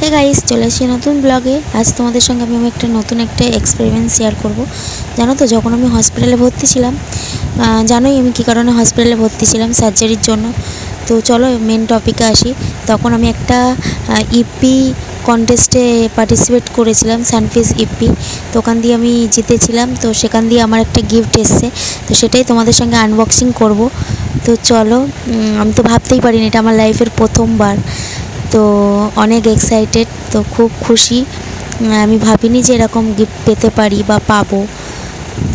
Hey guys, চলে আসি নতুন ব্লগে। আজ তোমাদের সঙ্গে আমি একটা নতুন এক্সপেরিমেন্ট শেয়ার করব। জানো তো, যখন আমি হসপিটালে ভর্তি ছিলাম, জানোই আমি কী কারণে হসপিটালে ভর্তি ছিলাম, সার্জারির জন্য। তো চলো মেন টপিকে আসি। তখন আমি একটা ইপি কন্টেস্টে পার্টিসিপেট করেছিলাম, সানফিস ইপি। তো ওখান দিয়ে আমি জিতেছিলাম। তো সেখান দিয়ে আমার একটা গিফট এসছে, তো সেটাই তোমাদের সঙ্গে আনবক্সিং করব। তো চলো, আমি তো ভাবতেই পারিনি, এটা আমার লাইফের প্রথমবার। তো অনেক এক্সাইটেড, তো খুব খুশি। আমি ভাবিনি যে এরকম গিফট পেতে পারি বা পাবো।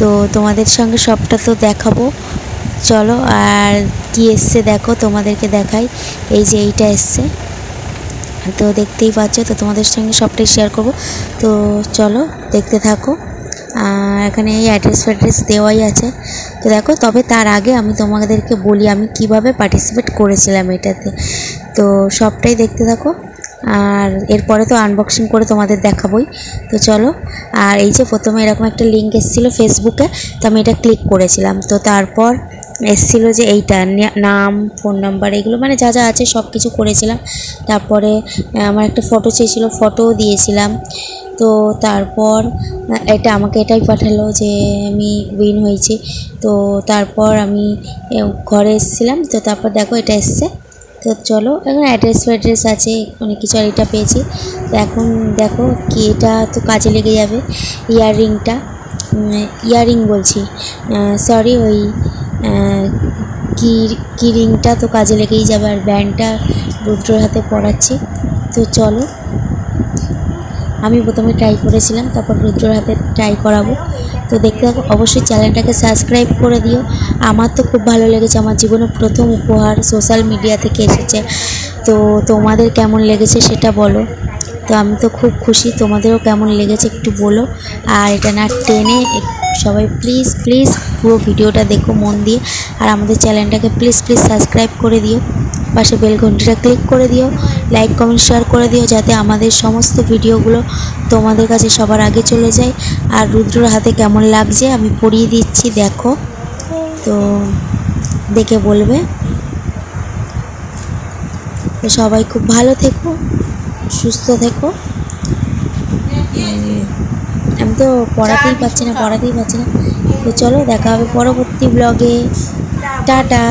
তো তোমাদের সঙ্গে সবটা তো দেখাবো। চলো, আর কি এসছে দেখো, তোমাদেরকে দেখাই। এই যে এইটা এসছে, তো দেখতেই পাচ্ছ। তো তোমাদের সঙ্গে সবটাই শেয়ার করব। তো চলো দেখতে থাকো। এখানে এই অ্যাড্রেস দেওয়াই আছে। তো দেখো, তবে তার আগে আমি তোমাদেরকে বলি আমি কিভাবে পার্টিসিপেট করেছিলাম এটাতে। তো সবটাই দেখতে থাকো, আর এরপরে তো আনবক্সিং করে তোমাদের দেখাবই। তো চলো। আর এই যে প্রথমে এরকম একটা লিঙ্ক এসেছিলো ফেসবুকে, তো আমি এটা ক্লিক করেছিলাম। তো তারপর এসেছিলো যে এইটা নাম, ফোন নাম্বার, এগুলো মানে যা যা আছে সব কিছু করেছিলাম। তারপরে আমার একটা ফটো চেয়েছিলো, ফটোও দিয়েছিলাম। তো তারপর আমাকে এটাই পাঠালো যে আমি উইন হয়েছি। তো তারপর আমি ঘরে এসেছিলাম। তো তারপর দেখো এটা এসছে। তো চলো, এখন অ্যাড্রেস আছে অনেক কিছু, আর এটা পেয়েছি। তো এখন দেখো কি, এটা তো কাজে লেগে যাবে। ইয়ারিং বলছি, সরি, ওই কি রিংটা তো কাজে লেগেই যাবে। আর ব্যান্ডটা রুদ্রর হাতে পরাচ্ছি। তো চলো, আমি প্রথমে ট্রাই করেছিলাম, তারপর রুদ্রর হাতে ট্রাই করাবো। তো দেখতে থাকো। অবশ্যই চ্যানেলটাকে সাবস্ক্রাইব করে দিও। আমার তো খুব ভালো লেগেছে, আমার জীবনের প্রথম উপহার সোশ্যাল মিডিয়া থেকে এসেছে। তো তোমাদের কেমন লেগেছে সেটা বলো। তো আমি তো খুব খুশি, তোমাদেরও কেমন লেগেছে একটু বলো। আর এটা না টেনে সবাই প্লিজ প্লিজ পুরো ভিডিওটা দেখো মন দিয়ে। আর আমাদের চ্যানেলটাকে প্লিজ সাবস্ক্রাইব করে দিও, পাশে বেল ঘন্টিটা ক্লিক করে দিও, লাইক কমেন্ট শেয়ার করে দিও, যাতে আমাদের সমস্ত ভিডিওগুলো তোমাদের কাছে সবার আগে চলে যায়। আর রুদ্রর হাতে কেমন লাগছে আমি পরিয়ে দিচ্ছি, দেখো। তো দেখে বলবে। তো সবাই খুব ভালো থেকো, সুস্থ থেকো। আমি তো পড়াতেই পারছি না। তো চলো, দেখা হবে পরবর্তী ব্লগে। টাটা।